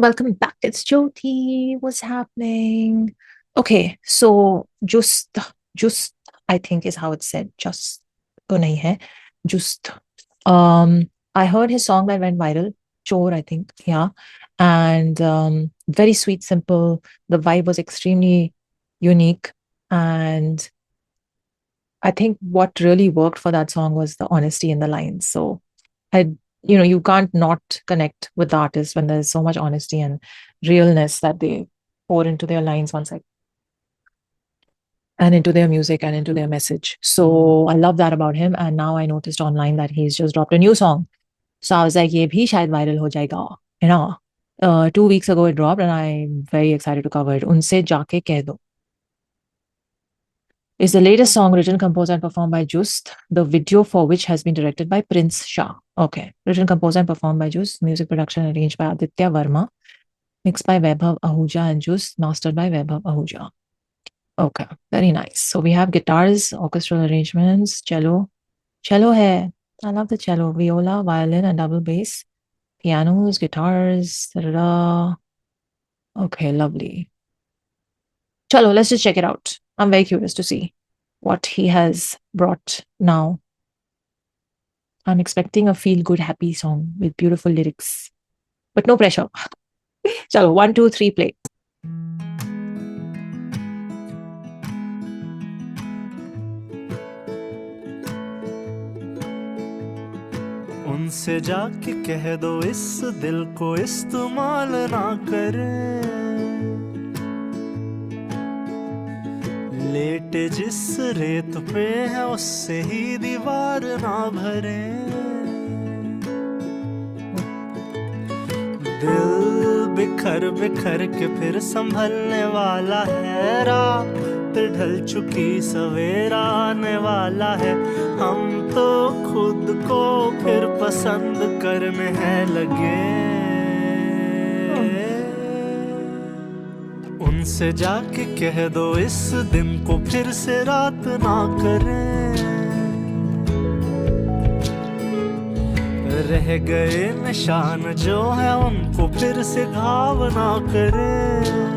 welcome back. It's Jyoti. What's happening? Okay, so just I think is how it's said. Just तो नहीं है. Just I heard his song that went viral. Chor, I think. Yeah. And very sweet, simple. The vibe was extremely unique. And I think what really worked for that song was the honesty in the lines. So I, you can't not connect with the artist when there's so much honesty and realness that they pour into their lines once and into their music and into their message. So I love that about him. And now I noticed online that he's just dropped a new song. So I was like, ये भी शायद viral हो जाएगा. You know, 2 weeks ago it dropped, and I'm very excited to cover it. उनसे जाके कह दो is the latest song written, composed, and performed by Just, the video for which has been directed by Prince Shah. Okay. Written, composed, and performed by Just, music production arranged by Aditya Verma, mixed by Vaibhav Ahuja, and Just, mastered by Vaibhav Ahuja. Okay, very nice. So we have guitars, orchestral arrangements, cello. Cello hai. I love the cello. Viola, violin, and double bass. Pianos, guitars. Da-da-da. Okay, lovely. Chalo, let's just check it out. I'm very curious to see what he has brought now. I'm expecting a feel good, happy song with beautiful lyrics, but no pressure. Chalo, 1, 2, 3, play. उनसे जाके कह दो इस दिल को इस्तेमाल ना करें, लेटे जिस रेत पे है उससे ही दीवार ना भरें। दिल बिखर बिखर के फिर संभलने वाला है, रात ढल चुकी सवेरा आने वाला है। हम तो खुद को फिर पसंद करने हैं लगे। उनसे जाके कह दो इस दिन को फिर से रात ना करें, रह गए निशान जो है उनको फिर से घाव ना करें।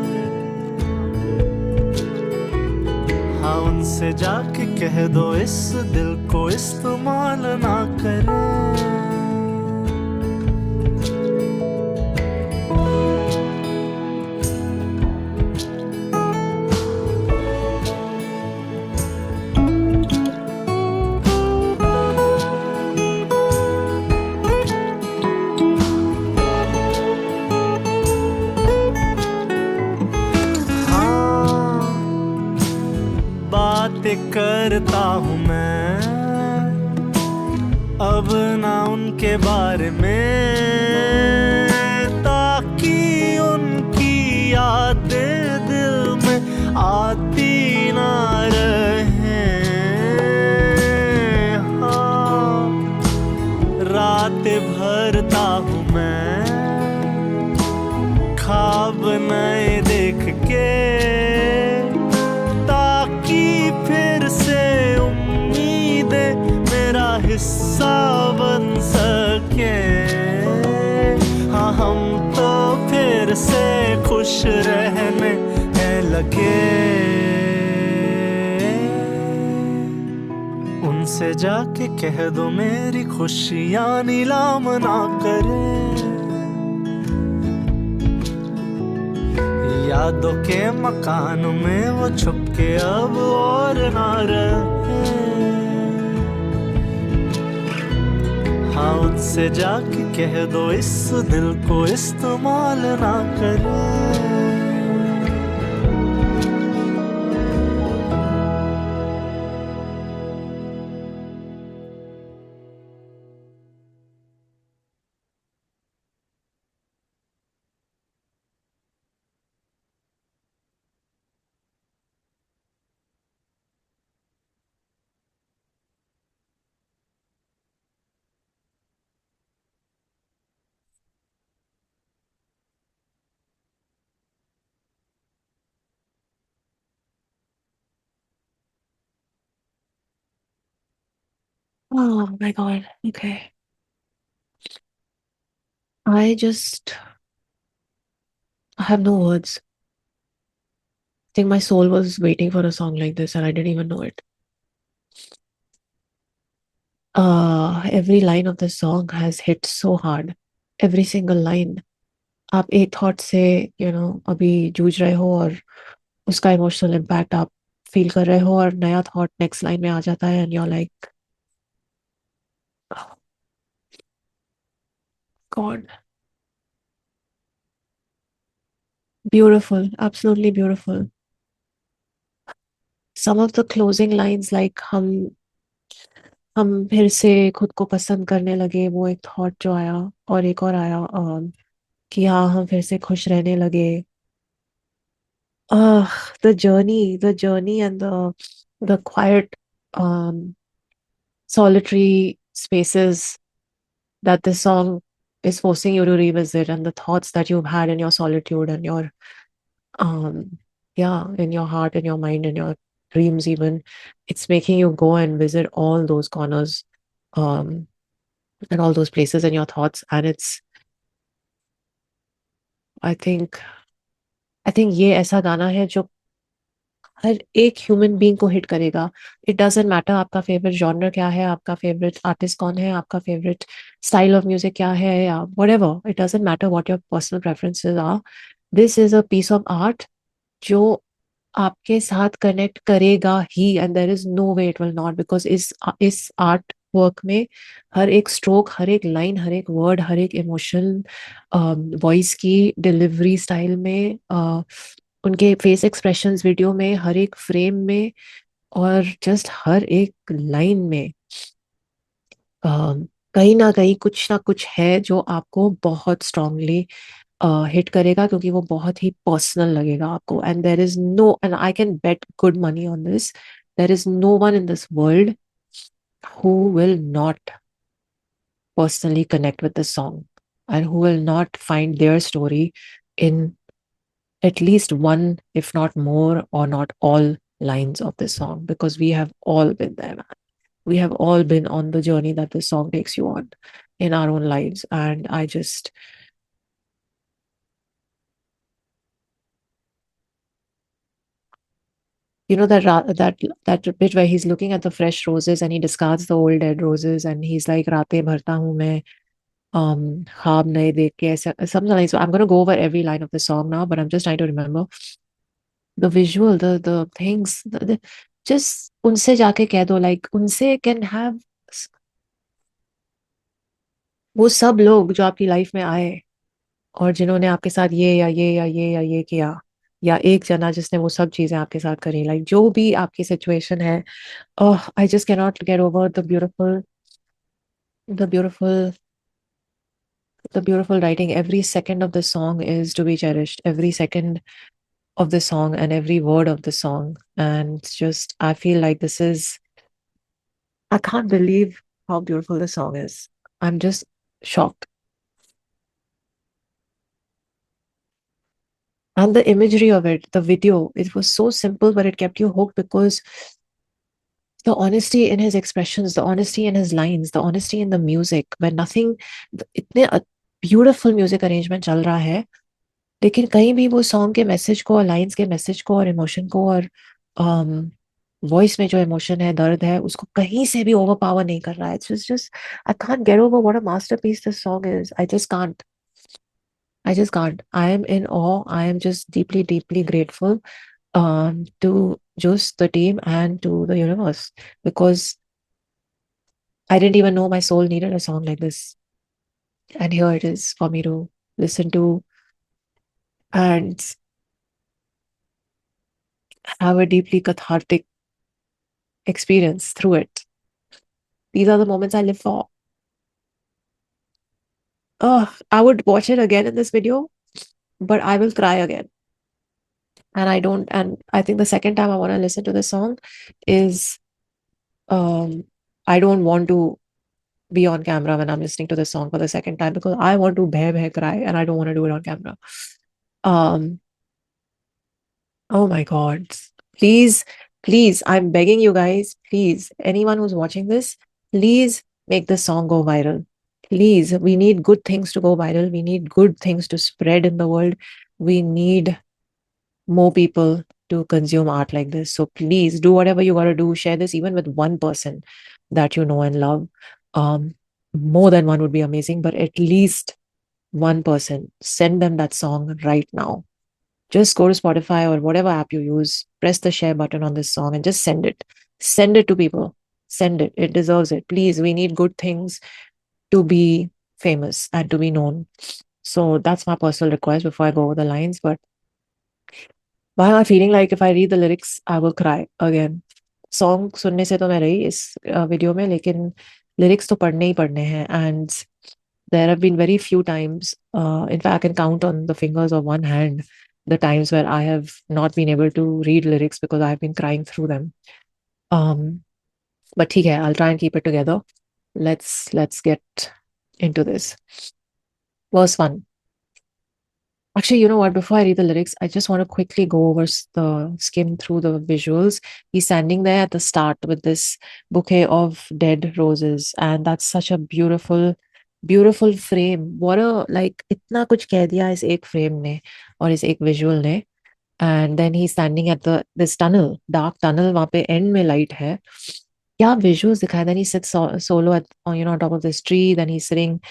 हाँ, उनसे जाके कह दो इस दिल को इस्तेमाल ना करें। बातें करता हूँ मैं अब ना उनके बारे में, ताकि उनकी यादें दिल में आती ना रहें। हाँ, रातें भरता हूँ मैं ख्वाब नए देख के, फिर से उम्मीदें मेरा हिस्सा बन सके। हाँ, हम तो फिर से खुश रहने लगे। उनसे जाके कह दो मेरी खुशियाँ नीलाम ना करें, यादों के मकान में वो छुप के अब और ना रहे। हाँ, उनसे जाके कह दो इस दिल को इस्तेमाल ना करें। Oh my God. Okay. I just I have no words. I think my soul was waiting for a song like this and I didn't even know it. Every line of the song has hit so hard. Every single line. आप एक thought से अभी जूझ रहे हो और उसका emotional impact आप फील कर रहे हो और नया थॉट नेक्स्ट लाइन में आ जाता है and you are like God beautiful absolutely beautiful some of the closing lines like हम फिर से खुद को पसंद करने लगे वो एक थॉट जो आया और एक और आया कि हाँ हम फिर से खुश रहने लगे uh the journey and the quiet solitary spaces that this song is forcing you to revisit and the thoughts that you've had in your solitude and your um yeah in your heart in your mind in your dreams even it's making you go and visit all those corners um and all those places in your thoughts and it's i think I think ये ऐसा गाना है जो हर एक human being को hit करेगा it doesn't matter आपका favourite genre क्या है आपका फेवरेट आर्टिस्ट कौन है आपका फेवरेट स्टाइल ऑफ म्यूजिक क्या है या whatever it doesn't matter what your personal preferences are this is a piece of art जो आपके साथ कनेक्ट करेगा ही and there is no way it will not because इस आर्ट वर्क में हर एक स्ट्रोक हर एक लाइन हर एक वर्ड हर एक इमोशन वॉइस की डिलीवरी स्टाइल में उनके फेस एक्सप्रेशंस वीडियो में हर एक फ्रेम में और जस्ट हर एक लाइन में कहीं ना कुछ है जो आपको बहुत स्ट्रांगली हिट करेगा क्योंकि वो बहुत ही पर्सनल लगेगा आपको and there is no end I can bet good money on this there is no one in this world who will not personally connect with the song and who will not find their story in at least one, if not more, or not all lines of this song because we have all been there, man. We have all been on the journey that this song takes you on in our own lives. And I just, that bit where he's looking at the fresh roses and he discards the old dead roses and he's like, "Raate bharta hu main, ख्वाब नए देख के ऐसा something like so." I'm going to go over every line of the song now, but I'm just trying to remember the visual, the things, just उनसे जाके कह दो like उनसे can have वो सब लोग जो आपकी लाइफ में आए और जिन्होंने आपके साथ ये या ये या ये या ये किया या एक जना जिसने वो सब चीजें आपके साथ करी लाइक जो भी आपकी सिचुएशन है I just can not get over the beautiful the beautiful writing every second of the song is to be cherished every second of the song and every word of the song and it's just I feel like this is I can't believe how beautiful the song is I'm just shocked and the imagery of it the video it was so simple but it kept you hooked because the honesty in his expressions the honesty in his lines the honesty in the music where nothing इतने beautiful music arrangement चल रहा है लेकिन कहीं भी वो song के message को और लाइंस के मैसेज को और इमोशन को और वॉइस में जो इमोशन है दर्द है उसको कहीं से भी ओवर पावर नहीं कर रहा है it's just I can't get over what a masterpiece this song is I just can't I am in awe I am just deeply grateful to just the team and to the universe because I didn't even know my soul needed a song like this and here it is for me to listen to and have a deeply cathartic experience through it. These are the moments I live for. Oh, I would watch it again in this video, but I will cry again. And I think the second time I want to listen to the song is I don't want to be on camera when I'm listening to the song for the second time because I want to bhai cry and I don't want to do it on camera. Um, oh my God. Please, please, I'm begging you guys, please, anyone who's watching this, please make this song go viral. Please, we need good things to go viral. We need good things to spread in the world. We need more people to consume art like this. So please do whatever you got to do. Share this even with one person that you know and love. Um, More than one would be amazing, but at least one person. Send them that song right now. Just go to Spotify or whatever app you use, press the share button on this song and just send it. Send it to people. Send it. It deserves it. Please, we need good things to be famous and to be known. So that's my personal request before I go over the lines. But why am I feeling like if I read the lyrics, I will cry again? Song सुनने से तो मैं रही इस video में, लेकिन lyrics तो पढ़ने ही पढ़ने हैं. And there have been very few times, in fact, I can count on the fingers of one hand the times where I have not been able to read lyrics because I've been crying through them. But ठीक है, I'll try and keep it together. Let's get into this. Verse 1. Actually, you know what? Before I read the lyrics, I just want to quickly go over skim through the visuals. He's standing there at the start with this bouquet of dead roses, and that's such a beautiful, beautiful frame. What a like इतना कुछ कह दिया इस एक frame ने और इस एक visual ने. And then he's standing at this tunnel, dark tunnel. वहाँ पे end में light है. क्या visuals दिखाए. Then he sits solo at on top of this tree. Then he's sitting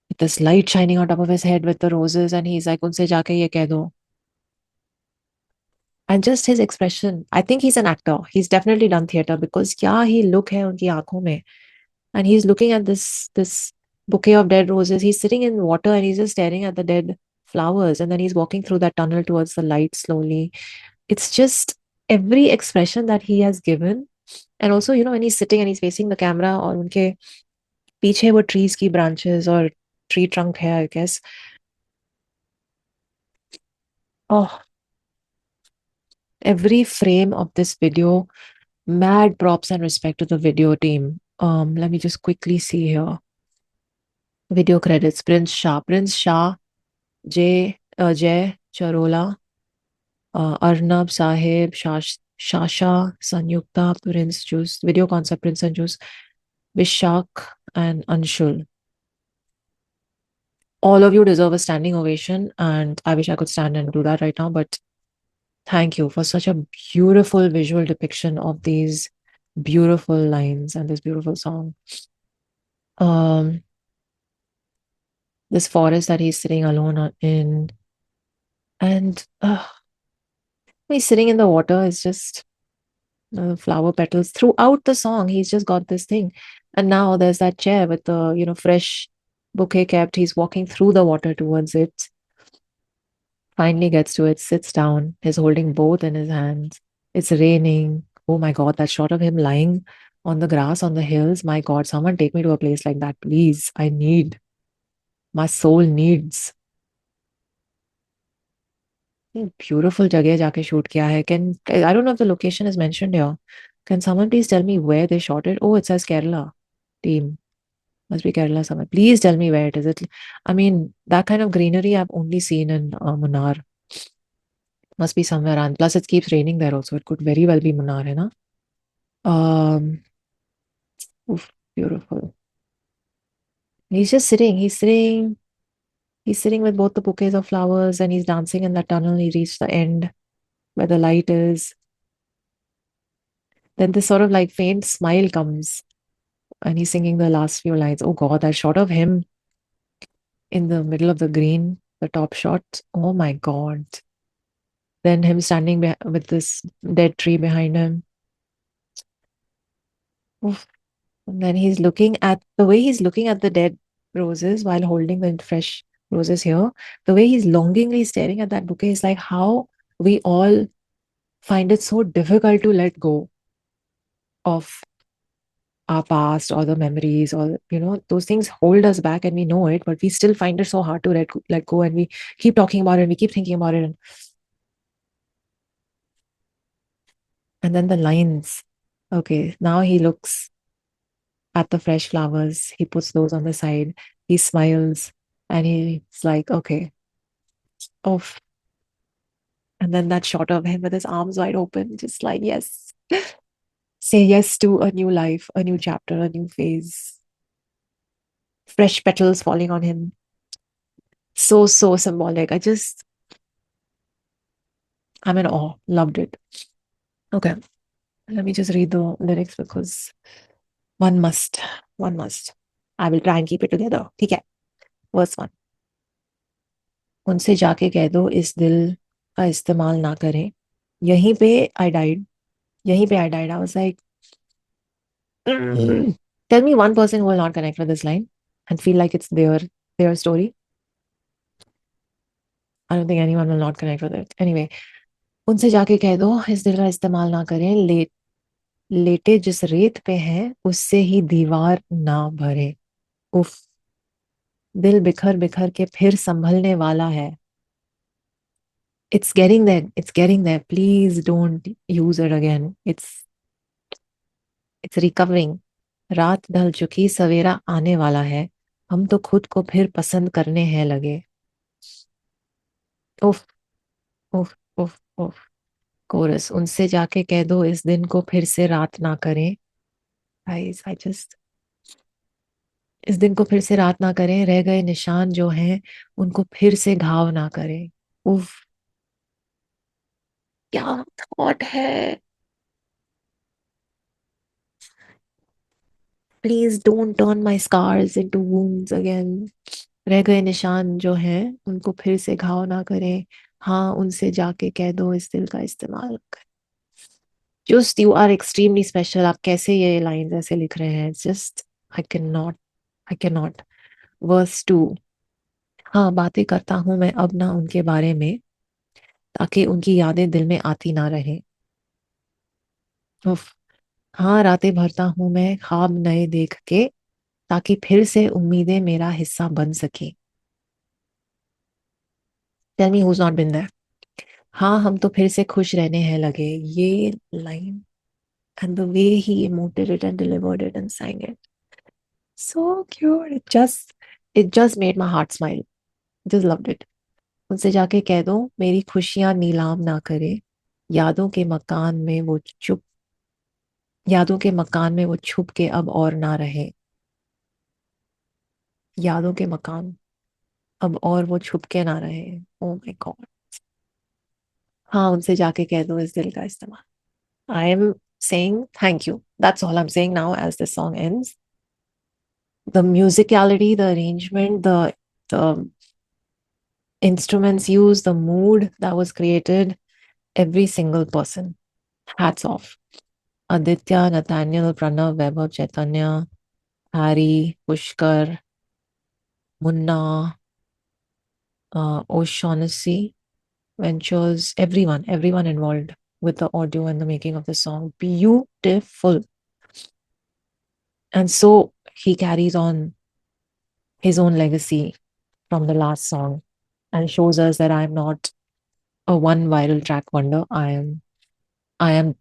with this light shining on top of his head with the roses, and he's like, उनसे जाके ये कह दो. And just his expression, I think he's an actor. He's definitely done theater because क्या ही look है उनकी आंखों में. And he's looking at this bouquet of dead roses. He's sitting in water and he's just staring at the dead flowers. And then he's walking through that tunnel towards the light slowly. It's just every expression that he has given. And also, when he's sitting and he's facing the camera, और उनके पीछे वो trees की branches or tree trunk है, I guess. Oh, every frame of this video, mad props and respect to the video team. Let me just quickly see here. Video credits: Prince Shah, Jay Charola, Arnab Sahib, Shasha, Sanyukta, Prince Juice, video concept Prince and Juice, Vishak, and Anshul. All of you deserve a standing ovation, and I wish I could stand and do that right now, but thank you for such a beautiful visual depiction of these beautiful lines and this beautiful song. This forest that he's sitting alone in, and he's sitting in the water. It's just flower petals throughout the song. He's just got this thing, and now there's that chair with the fresh bouquet kept. He's walking through the water towards it. Finally gets to it, sits down. He's holding both in his hands. It's raining. Oh my God, that shot of him lying on the grass on the hills. My God, someone take me to a place like that, please. I need. My soul needs. Beautiful जगह जाके shoot किया है. I don't know if the location is mentioned here. Can someone please tell me where they shot it? Oh, it says Kerala team. Must be Kerala somewhere. Please tell me where it is. I mean, that kind of greenery I've only seen in Munnar. Must be somewhere around. Plus, it keeps raining there also. It could very well be Munnar, है ना? Oof, beautiful. He's just sitting. He's sitting with both the bouquets of flowers, and he's dancing in that tunnel. He reached the end where the light is. Then this sort of like faint smile comes, and he's singing the last few lines. Oh God, that shot of him in the middle of the green, the top shot. Oh my God. Then him standing with this dead tree behind him. Oof. And then he's looking at the dead roses while holding the fresh roses here. The way he's longingly staring at that bouquet is like how we all find it so difficult to let go of our past or the memories, or those things hold us back and we know it, but we still find it so hard to let go, and we keep talking about it and we keep thinking about it. And then the lines. Okay, now he looks at the fresh flowers. He puts those on the side. He smiles and he's like, okay. Oh. And then that shot of him with his arms wide open, just like, yes. Say yes to a new life, a new chapter, a new phase. Fresh petals falling on him. So symbolic. I'm in awe. Loved it. Okay, let me just read the lyrics because one must. I will try and keep it together. ठीक है. Verse 1. उनसे जाके कह दो इस दिल का इस्तेमाल ना करें. यहीं पे I died. I was like, tell me one person who will not connect with this line and feel like it's their story. I don't think anyone will not connect with it. Anyway, उनसे जाके कह दो इस दिल का इस्तेमाल ना करें. लेटे जिस रेत पे हैं उससे ही दीवार ना भरे. उफ. दिल बिखर बिखर के फिर संभलने वाला है. It's getting there. Please don't use it again. It's recovering. रात ढल चुकी सवेरा आने वाला है. हम तो खुद को फिर पसंद करने हैं लगे. उफ उफ उफ उफ. कोरस. उनसे जाके कह दो इस दिन को फिर से रात ना करें. Guys, इस दिन को फिर से रात ना करें. रह गए निशान जो हैं उनको फिर से घाव ना करें. उफ. क्या थॉट है. Please don't turn my scars into wounds again. रह गए निशान जो हैं उनको फिर से घाव ना करें. हाँ, उनसे जाके कह दो इस दिल का इस्तेमाल करें. Just you are extremely special. आप कैसे ये लाइंस ऐसे लिख रहे हैं. Just I can not. Verse 2. हाँ, बातें करता हूँ मैं अब ना उनके बारे में ताकि उनकी यादें दिल में आती ना रहे. उफ. हाँ, रातें भरता हूँ मैं ख्वाब नए देख के ताकि फिर से उम्मीदें मेरा हिस्सा बन सके. Tell me who's not been there. हाँ, हम तो फिर से खुश रहने हैं लगे. ये line and the way he emoted it and delivered it and sang it, so cute. It just made my heart smile. Just loved it. उनसे जाके कह दो मेरी खुशियां नीलाम ना करे. यादों के मकान में वो छुप के अब और ना रहे. यादों के मकान अब और वो छुप के ना रहे. Oh my God. हाँ, उनसे जाके कह दो इस दिल का इस्तेमाल. I am saying thank you. That's all I'm saying now as the song ends. The musicality, the arrangement, the instruments used, the mood that was created, every single person. Hats off. Aditya, Nathaniel, Pranav, Vaibhav, Chaitanya, Harry, Pushkar, Munna, O'Shaughnessy Ventures, everyone involved with the audio and the making of the song. Beautiful. And so he carries on his own legacy from the last song and shows us that I'm not a one viral track wonder. I am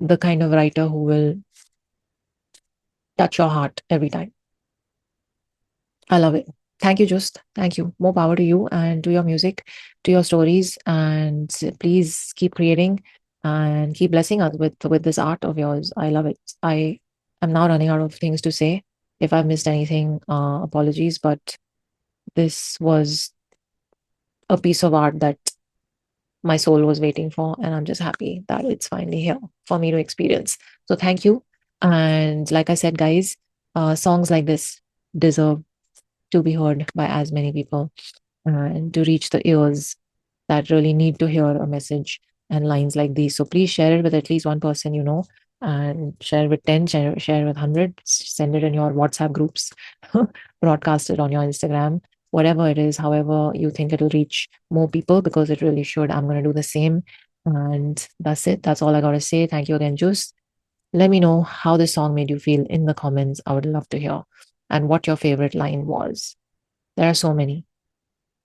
the kind of writer who will touch your heart every time. I love it. Thank you, Just. Thank you. More power to you and to your music, to your stories, and please keep creating and keep blessing us with this art of yours. I love it. I am now running out of things to say. If I've missed anything, apologies, but this was a piece of art that my soul was waiting for, and I'm just happy that it's finally here for me to experience. So thank you. And like I said, guys, songs like this deserve to be heard by as many people and to reach the ears that really need to hear a message and lines like these. So please share it with at least one person you know, and share it with 10, share with 100, send it in your WhatsApp groups, broadcast it on your Instagram, whatever it is, however you think it'll reach more people, because it really should. I'm going to do the same. And that's it. That's all I got to say. Thank you again, Juice. Let me know how this song made you feel in the comments. I would love to hear. And what your favorite line was. There are so many.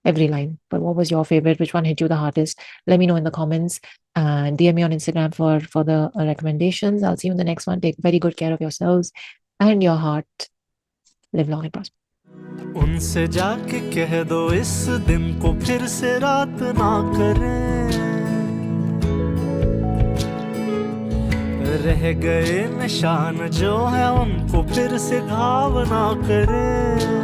Every line. But what was your favorite? Which one hit you the hardest? Let me know in the comments. And DM me on Instagram for the recommendations. I'll see you in the next one. Take very good care of yourselves and your heart. Live long and prosper. उनसे जाके कह दो इस दिन को फिर से रात ना करें. रह गए निशान जो है उनको फिर से घाव ना करें.